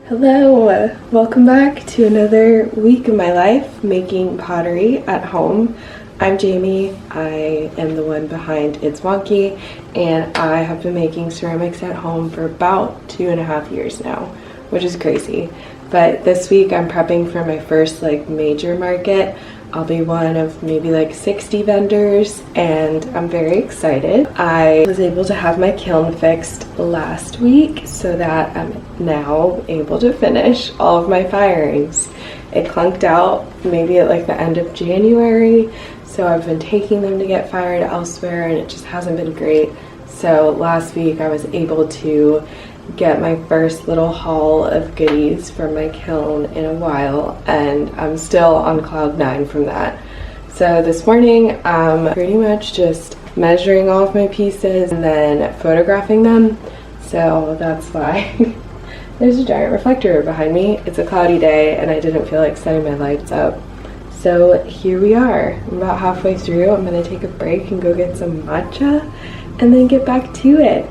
Hello, welcome back to another week of my life making pottery at home. I'm Jamie, I am the one behind It's Wonky, and I have been making ceramics at home for about 2.5 years now, which is crazy. But this week I'm prepping for my first major market. I'll be one of maybe 60 vendors, and I'm very excited. I was able to have my kiln fixed last week so that I'm now able to finish all of my firings. It clunked out maybe at the end of January, so I've been taking them to get fired elsewhere and it just hasn't been great. So last week I was able to get my first little haul of goodies from my kiln in a while, and I'm still on cloud 9 from that. So this morning I'm pretty much just measuring all of my pieces and then photographing them. So that's why there's a giant reflector behind me. It's a cloudy day and I didn't feel like setting my lights up. So here we are. I'm about halfway through. I'm gonna take a break and go get some matcha and then get back to it.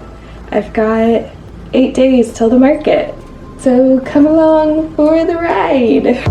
I've got 8 days till the market, so come along for the ride.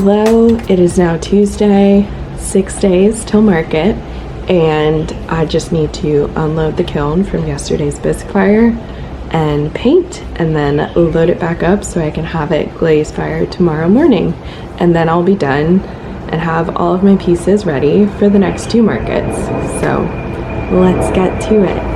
Although it is now Tuesday, 6 days till market, and I just need to unload the kiln from yesterday's bisque fire and paint, and then load it back up so I can have it glaze fire tomorrow morning. And then I'll be done and have all of my pieces ready for the next 2 markets. So let's get to it.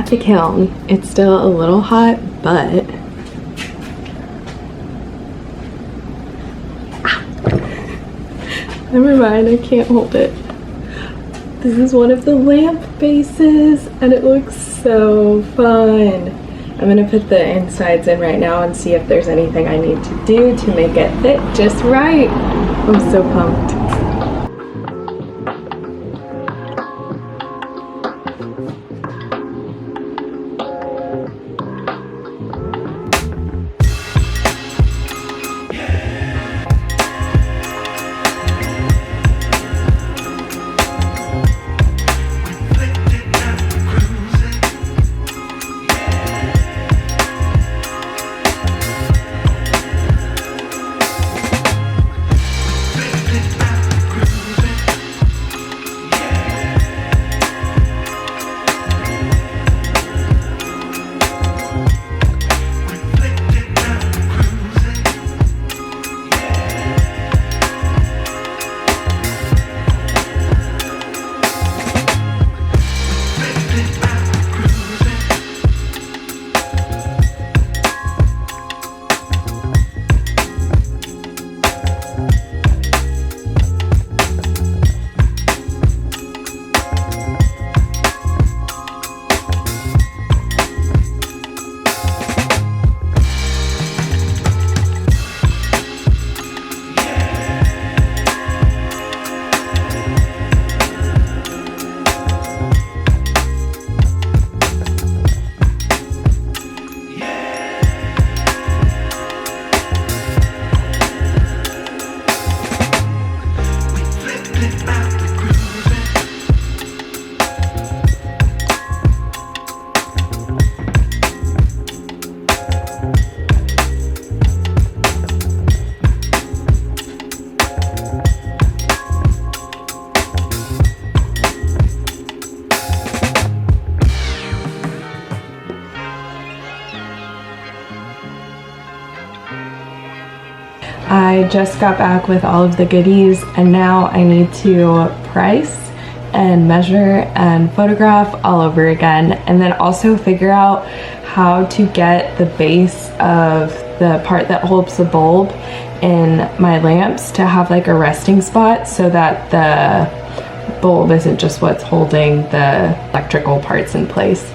at the kiln. It's still a little hot, but never mind, I can't hold it. This is one of the lamp bases and it looks so fun. I'm gonna put the insides in right now and see if there's anything I need to do to make it fit just right. I'm so pumped. I just got back with all of the goodies and now I need to price and measure and photograph all over again, and then also figure out how to get the base of the part that holds the bulb in my lamps to have like a resting spot so that the bulb isn't just what's holding the electrical parts in place.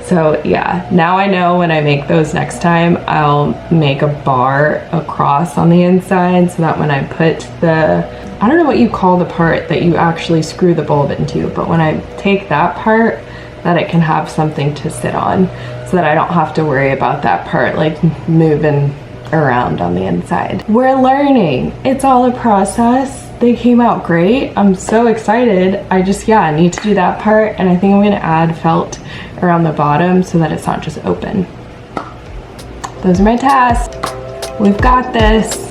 So yeah, now I know when I make those next time, I'll make a bar across on the inside so that when I put the, I don't know what you call the part that you actually screw the bulb into, but when I take that part, that it can have something to sit on so that I don't have to worry about that part like moving around on the inside. We're learning. It's all a process. They came out great. I'm so excited. I just, yeah, need to do that part, and I think I'm gonna add felt around the bottom so that it's not just open. Those are my tasks. We've got this.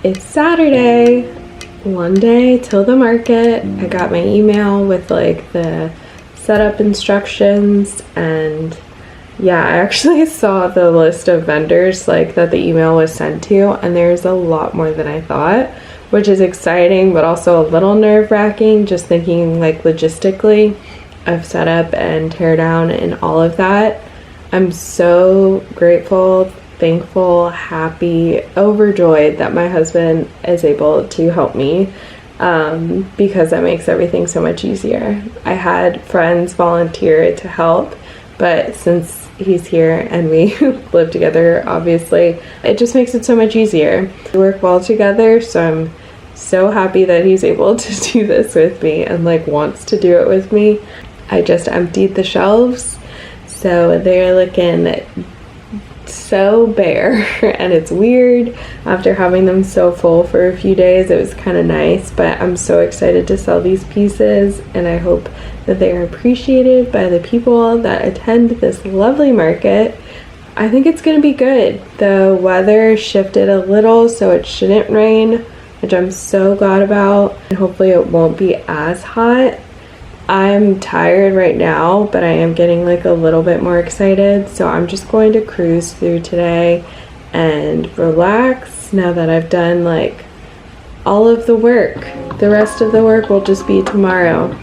It's Saturday, one day till the market. I got my email with like the setup instructions, and yeah, I actually saw the list of vendors like that the email was sent to, and there's a lot more than I thought, which is exciting but also a little nerve-wracking, just thinking like logistically of setup and tear down and all of that. I'm so grateful, thankful, happy, overjoyed that my husband is able to help me, because that makes everything so much easier. I had friends volunteer to help, but since he's here and we live together, obviously, it just makes it so much easier. We work well together, so I'm so happy that he's able to do this with me and like wants to do it with me. I just emptied the shelves, so they're looking so bare and it's weird after having them so full for a few days. It was kind of nice, but I'm so excited to sell these pieces, and I hope that they are appreciated by the people that attend this lovely market. I think it's going to be good. The weather shifted a little, so it shouldn't rain, which I'm so glad about, and hopefully it won't be as hot. I'm tired right now, but I am getting like a little bit more excited, so I'm just going to cruise through today and relax now that I've done like all of the work. The rest of the work will just be tomorrow.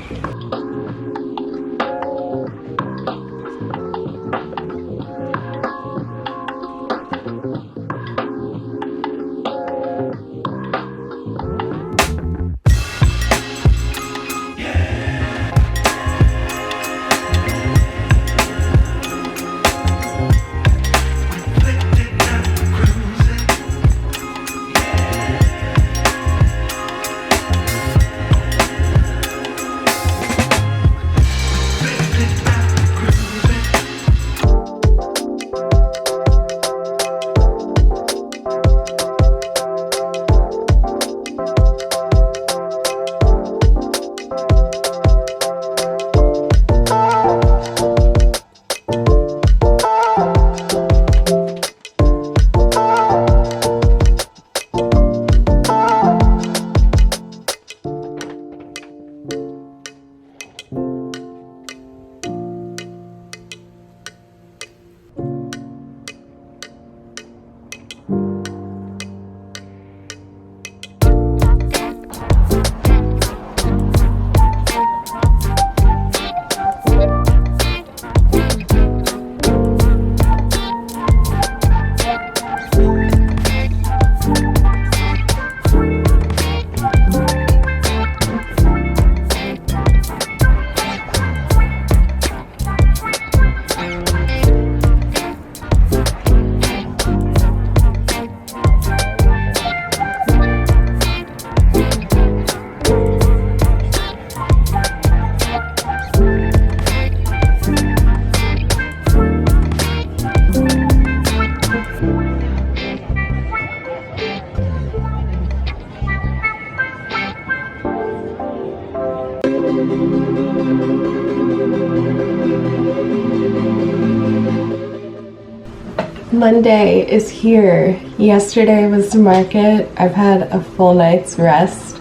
Monday is here. Yesterday was the market. I've had a full night's rest,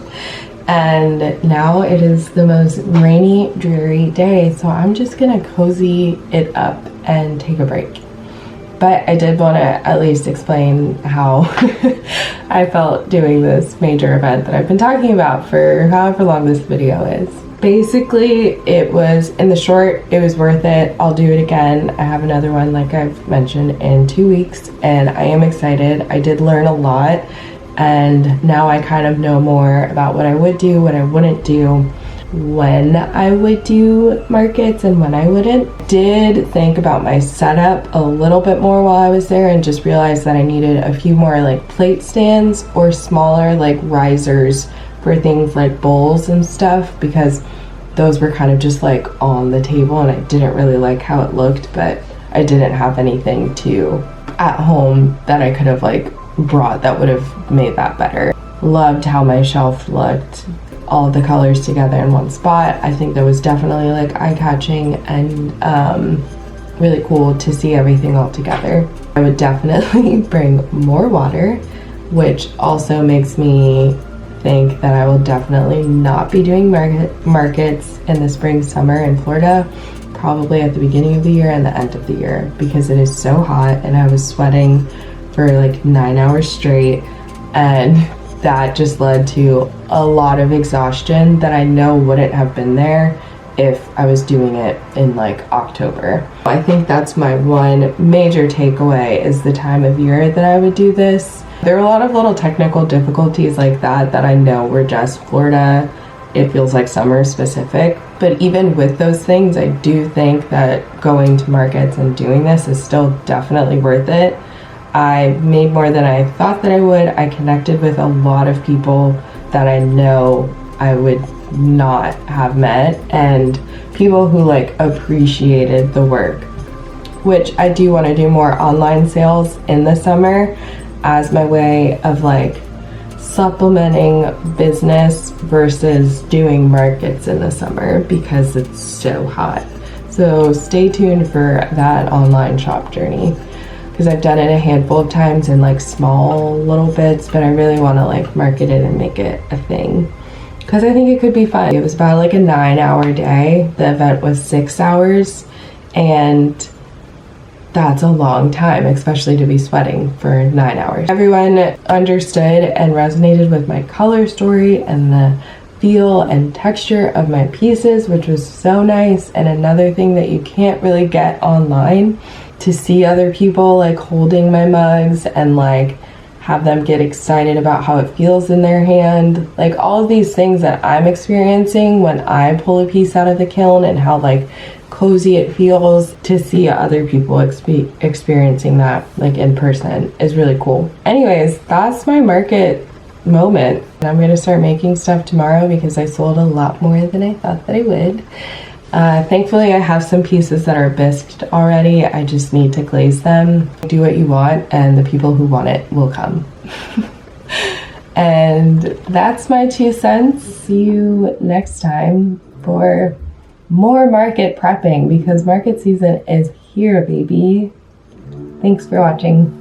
and now it is the most rainy, dreary day, so I'm just gonna cozy it up and take a break. But I did want to at least explain how I felt doing this major event that I've been talking about for however long this video is. Basically, it was, in the short, it was worth it. I'll do it again. I have another one, like I've mentioned, in 2 weeks, and I am excited. I did learn a lot, and now I kind of know more about what I would do, what I wouldn't do, when I would do markets and when I wouldn't. Did think about my setup a little bit more while I was there, and just realized that I needed a few more like plate stands or smaller like risers for things like bowls and stuff, because those were kind of just like on the table and I didn't really like how it looked, but I didn't have anything to at home that I could have like brought that would have made that better. Loved how my shelf looked, all of the colors together in one spot. I think that was definitely like eye-catching and really cool to see everything all together. I would definitely bring more water. which also makes me think that I will definitely not be doing markets in the spring, summer in Florida, probably at the beginning of the year and the end of the year, because it is so hot and I was sweating for like 9 hours straight, and that just led to a lot of exhaustion that I know wouldn't have been there if I was doing it in like October. I think that's my one major takeaway, is the time of year that I would do this. There are a lot of little technical difficulties like that I know were just Florida, it feels like summer specific. But even with those things, I do think that going to markets and doing this is still definitely worth it. I made more than I thought that I would. I connected with a lot of people that I know I would not have met, and people who like appreciated the work, which I do want to do more online sales in the summer as my way of like supplementing business versus doing markets in the summer because it's so hot. So stay tuned for that online shop journey, because I've done it a handful of times in like small little bits, but I really want to like market it and make it a thing because I think it could be fun. It was about like a 9-hour day. The event was 6 hours, and that's a long time, especially to be sweating for 9 hours. Everyone understood and resonated with my color story and the feel and texture of my pieces, which was so nice. And another thing that you can't really get online, to see other people like holding my mugs and like have them get excited about how it feels in their hand. Like all of these things that I'm experiencing when I pull a piece out of the kiln, and how like cozy it feels to see other people experiencing that like in person is really cool. Anyways, that's my market moment. I'm going to start making stuff tomorrow because I sold a lot more than I thought that I would. Thankfully, I have some pieces that are bisqued already. I just need to glaze them. Do what you want, and the people who want it will come. And that's my 2 cents. See you next time for more market prepping, because market season is here, baby. Thanks for watching.